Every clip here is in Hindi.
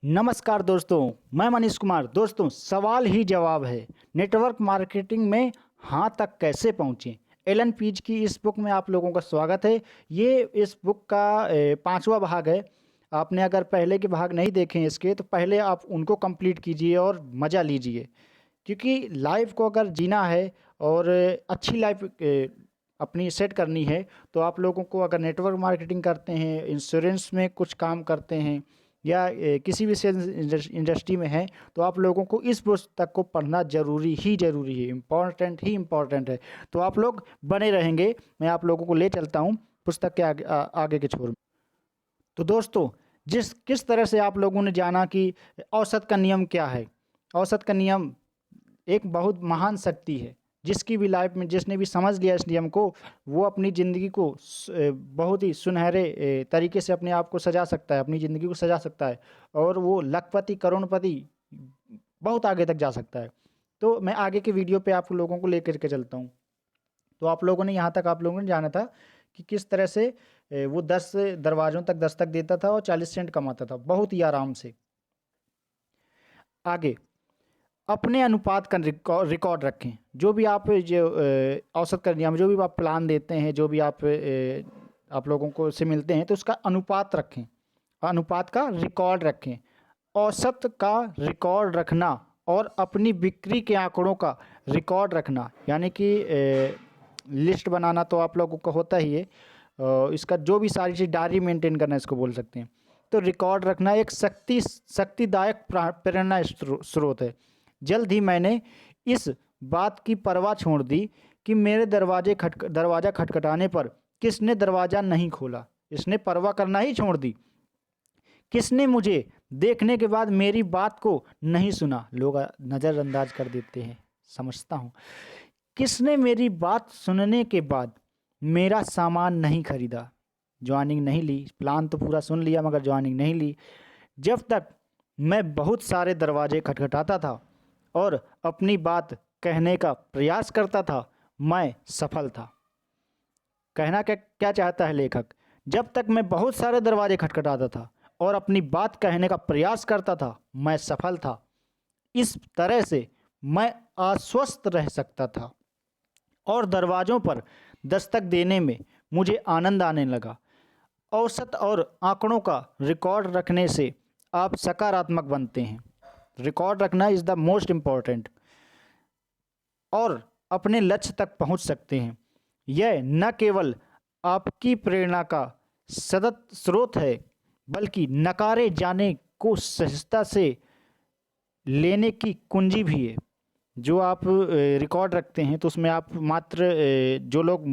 नमस्कार दोस्तों, मैं मनीष कुमार। दोस्तों, सवाल ही जवाब है, नेटवर्क मार्केटिंग में हाँ तक कैसे पहुँचें। एलन पीज की इस बुक में आप लोगों का स्वागत है। ये इस बुक का 5वां भाग है। आपने अगर पहले के भाग नहीं देखे हैं इसके, तो पहले आप उनको कंप्लीट कीजिए और मज़ा लीजिए, क्योंकि लाइफ को अगर जीना है और अच्छी लाइफ अपनी सेट करनी है, तो आप लोगों को अगर नेटवर्क मार्केटिंग करते हैं, इंश्योरेंस में कुछ काम करते हैं या किसी भी सेल्स इंडस्ट्री में है, तो आप लोगों को इस पुस्तक को पढ़ना ज़रूरी है, इम्पॉर्टेंट है। तो आप लोग बने रहेंगे। मैं आप लोगों को ले चलता हूँ पुस्तक के आगे के छोर में। तो दोस्तों, किस तरह से आप लोगों ने जाना कि औसत का नियम क्या है। औसत का नियम एक बहुत महान शक्ति है, जिसकी भी लाइफ में जिसने भी समझ लिया इस नियम को, वो अपनी ज़िंदगी को बहुत ही सुनहरे तरीके से अपने आप को सजा सकता है, अपनी ज़िंदगी को सजा सकता है, और वो लखपति करोड़पति बहुत आगे तक जा सकता है। तो मैं आगे के वीडियो पे आप लोगों को लेकर के चलता हूँ। तो आप लोगों ने यहाँ तक आप लोगों ने जाना था कि किस तरह से वो 10 दरवाज़ों तक दस्तक देता था और 40 सेंट कमाता था बहुत ही आराम से। आगे, अपने अनुपात का रिकॉर्ड रखें। जो भी आप जो औसत का नियम, जो भी आप प्लान देते हैं, जो भी आप लोगों को से मिलते हैं, तो उसका अनुपात रखें, अनुपात का रिकॉर्ड रखें। औसत का रिकॉर्ड रखना और अपनी बिक्री के आंकड़ों का रिकॉर्ड रखना, यानी कि लिस्ट बनाना तो आप लोगों को होता ही है। इसका जो भी सारी चीज़ डायरी मेंटेन करना, इसको बोल सकते हैं। तो रिकॉर्ड रखना एक शक्तिदायक प्रेरणा स्रोत है। जल्द ही मैंने इस बात की परवाह छोड़ दी कि मेरे दरवाज़ा खटखटाने पर किसने दरवाज़ा नहीं खोला। इसने परवाह करना ही छोड़ दी। किसने मुझे देखने के बाद मेरी बात को नहीं सुना। लोग नज़रअंदाज कर देते हैं, समझता हूँ। किसने मेरी बात सुनने के बाद मेरा सामान नहीं खरीदा, ज्वाइनिंग नहीं ली। प्लान तो पूरा सुन लिया मगर ज्वाइनिंग नहीं ली। जब तक मैं बहुत सारे दरवाजे खटखटाता था और अपनी बात कहने का प्रयास करता था, मैं सफल था। कहना क्या चाहता है लेखक? जब तक मैं बहुत सारे दरवाजे खटखटाता था और अपनी बात कहने का प्रयास करता था, मैं सफल था। इस तरह से मैं आश्वस्त रह सकता था और दरवाज़ों पर दस्तक देने में मुझे आनंद आने लगा। औसत और आंकड़ों का रिकॉर्ड रखने से आप सकारात्मक बनते हैं। रिकॉर्ड रखना इज़ द मोस्ट इम्पॉर्टेंट, और अपने लक्ष्य तक पहुंच सकते हैं। यह न केवल आपकी प्रेरणा का सतत स्रोत है, बल्कि नकारे जाने को सहजता से लेने की कुंजी भी है। जो आप रिकॉर्ड रखते हैं, तो उसमें आप मात्र जो लोग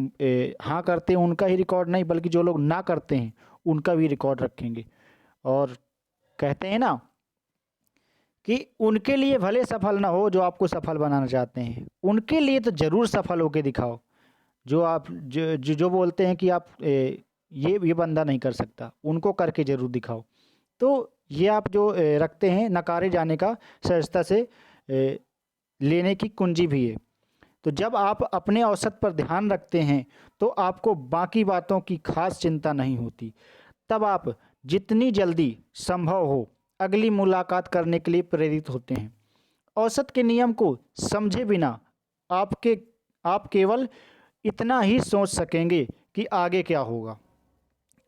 हाँ करते हैं उनका ही रिकॉर्ड नहीं, बल्कि जो लोग ना करते हैं उनका भी रिकॉर्ड रखेंगे। और कहते हैं ना कि उनके लिए भले सफल ना हो जो आपको सफल बनाना चाहते हैं, उनके लिए तो ज़रूर सफल होके दिखाओ। जो बोलते हैं कि आप ये बंदा नहीं कर सकता, उनको करके ज़रूर दिखाओ। तो ये आप जो रखते हैं, नकारे जाने का सहजता से लेने की कुंजी भी है। तो जब आप अपने औसत पर ध्यान रखते हैं, तो आपको बाकी बातों की खास चिंता नहीं होती। तब आप जितनी जल्दी संभव हो अगली मुलाकात करने के लिए प्रेरित होते हैं। औसत के नियम को समझे बिना आप केवल इतना ही सोच सकेंगे कि आगे क्या होगा।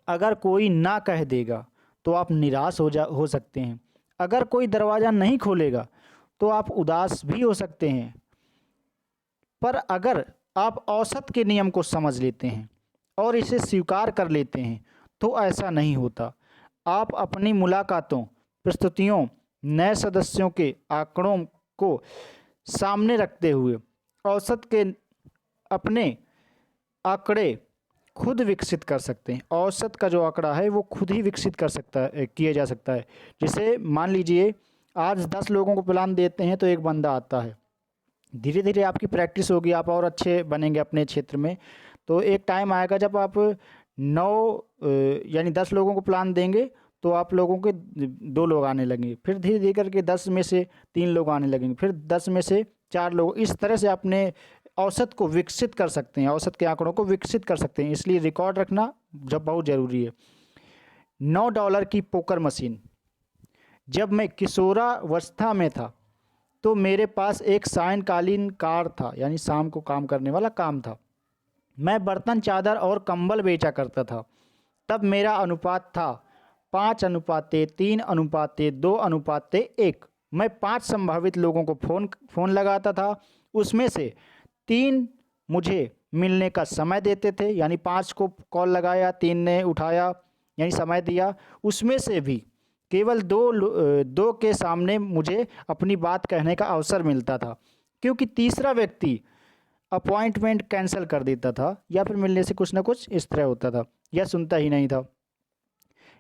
अगर कोई ना कह देगा तो आप निराश हो सकते हैं। अगर कोई दरवाज़ा नहीं खोलेगा तो आप उदास भी हो सकते हैं। पर अगर आप औसत के नियम को समझ लेते हैं और इसे स्वीकार कर लेते हैं, तो ऐसा नहीं होता। आप अपनी मुलाकातों, प्रस्तुतियों, नए सदस्यों के आंकड़ों को सामने रखते हुए औसत के अपने आंकड़े खुद विकसित कर सकते हैं। औसत का जो आंकड़ा है वो खुद ही विकसित किया जा सकता है। जैसे मान लीजिए, आज 10 लोगों को प्लान देते हैं तो एक बंदा आता है। धीरे धीरे आपकी प्रैक्टिस होगी, आप और अच्छे बनेंगे अपने क्षेत्र में। तो एक टाइम आएगा जब आप 9 यानी 10 लोगों को प्लान देंगे तो आप लोगों के 2 लोग आने लगेंगे। फिर धीरे धीरे करके 10 में से 3 लोग आने लगेंगे, फिर 10 में से 4 लोग। इस तरह से अपने औसत को विकसित कर सकते हैं, औसत के आंकड़ों को विकसित कर सकते हैं। इसलिए रिकॉर्ड रखना जब बहुत ज़रूरी है। $9 की पोकर मशीन। जब मैं किशोरावस्था में था तो मेरे पास एक सायंकालीन कार था, यानी शाम को काम करने वाला काम था। मैं बर्तन, चादर और कंबल बेचा करता था। तब मेरा अनुपात था 5:3:2:1। मैं 5 संभावित लोगों को फ़ोन लगाता था। उसमें से 3 मुझे मिलने का समय देते थे, यानी 5 को कॉल लगाया, 3 ने उठाया, यानी समय दिया। उसमें से भी केवल 2 के सामने मुझे अपनी बात कहने का अवसर मिलता था, क्योंकि तीसरा व्यक्ति अपॉइंटमेंट कैंसिल कर देता था या फिर मिलने से कुछ ना कुछ इस तरह होता था, या सुनता ही नहीं था,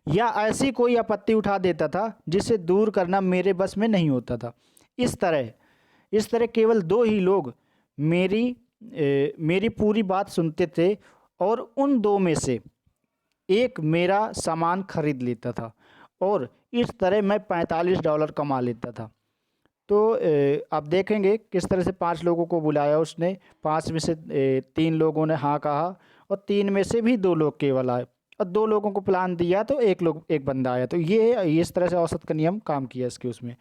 या ऐसी कोई आपत्ति उठा देता था जिसे दूर करना मेरे बस में नहीं होता था। इस तरह केवल 2 ही लोग मेरी पूरी बात सुनते थे, और उन 2 में से एक मेरा सामान खरीद लेता था, और इस तरह मैं $45 कमा लेता था। तो आप देखेंगे किस तरह से 5 लोगों को बुलाया उसने। 5 में से 3 लोगों ने हाँ कहा, और 3 में से भी 2 लोग केवल आए, और 2 लोगों को प्लान दिया तो एक बंदा आया। तो ये इस तरह से औसत का नियम काम किया इसके उसमें।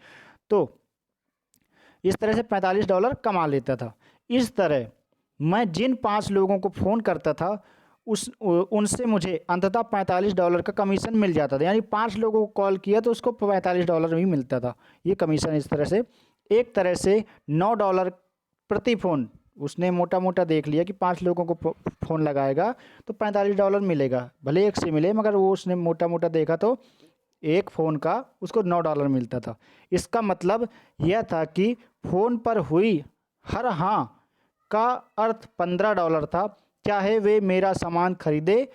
तो इस तरह से $45 कमा लेता था। इस तरह मैं जिन 5 लोगों को फ़ोन करता था उनसे मुझे अंततः $45 का कमीशन मिल जाता था, यानी 5 लोगों को कॉल किया तो उसको $45 ही मिलता था, ये कमीशन। इस तरह से एक तरह से $9 प्रति फ़ोन उसने मोटा मोटा देख लिया कि 5 लोगों को फ़ोन लगाएगा तो $45 मिलेगा, भले एक से मिले, मगर वो उसने मोटा मोटा देखा तो एक फ़ोन का उसको $9 मिलता था। इसका मतलब यह था कि फ़ोन पर हुई हर हाँ का अर्थ $15 था, चाहे वे मेरा सामान खरीदे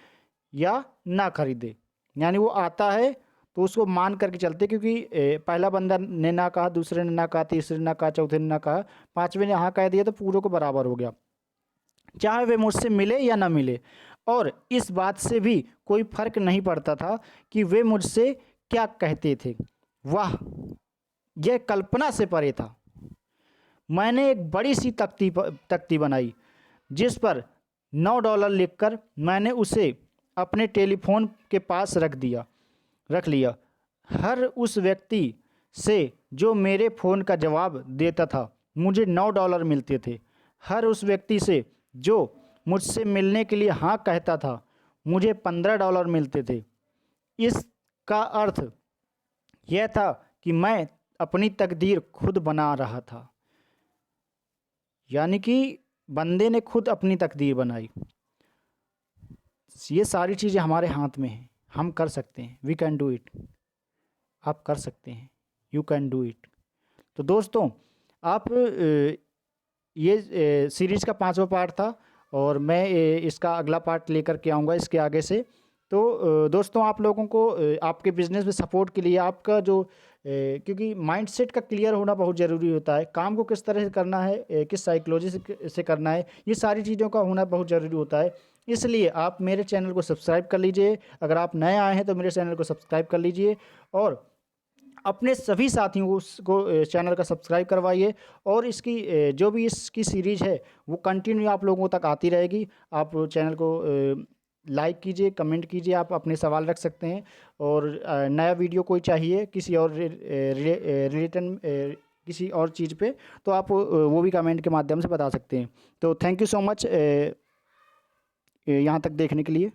या ना खरीदे। यानी वो आता है तो उसको मान करके चलते, क्योंकि पहला बंदा ने ना कहा, दूसरे ने ना कहा, तीसरे ने ना कहा, चौथे ने ना कहा, 5वें ने हाँ कह दिया तो पूरों को बराबर हो गया, चाहे वे मुझसे मिले या ना मिले। और इस बात से भी कोई फर्क नहीं पड़ता था कि वे मुझसे क्या कहते थे। वाह, यह कल्पना से परे था। मैंने एक बड़ी सी तख्ती बनाई जिस पर $9 लिखकर मैंने उसे अपने टेलीफोन के पास रख लिया। हर उस व्यक्ति से जो मेरे फ़ोन का जवाब देता था मुझे $9 मिलते थे। हर उस व्यक्ति से जो मुझसे मिलने के लिए हाँ कहता था मुझे $15 मिलते थे। इसका अर्थ यह था कि मैं अपनी तकदीर खुद बना रहा था, यानी कि बंदे ने खुद अपनी तकदीर बनाई। ये सारी चीज़ें हमारे हाथ में हैं, हम कर सकते हैं। We can do it. आप कर सकते हैं, यू कैन डू इट। तो दोस्तों, आप ये सीरीज़ का 5वां पार्ट था, और मैं इसका अगला पार्ट लेकर के आऊँगा इसके आगे से। तो दोस्तों, आप लोगों को आपके बिज़नेस में सपोर्ट के लिए आपका जो क्योंकि माइंडसेट का क्लियर होना बहुत ज़रूरी होता है। काम को किस तरह से करना है, किस साइकोलॉजी से करना है, ये सारी चीज़ों का होना बहुत ज़रूरी होता है। इसलिए आप मेरे चैनल को सब्सक्राइब कर लीजिए। अगर आप नए आए हैं तो मेरे चैनल को सब्सक्राइब कर लीजिए, और अपने सभी साथियों को चैनल का सब्सक्राइब करवाइए। और इसकी जो भी इसकी सीरीज़ है वो कंटिन्यू आप लोगों तक आती रहेगी। आप चैनल को लाइक कीजिए, कमेंट कीजिए, आप अपने सवाल रख सकते हैं। और नया वीडियो कोई चाहिए किसी और रिलेटेड किसी और चीज़ पे, तो आप वो भी कमेंट के माध्यम से बता सकते हैं। तो थैंक यू सो मच यहाँ तक देखने के लिए।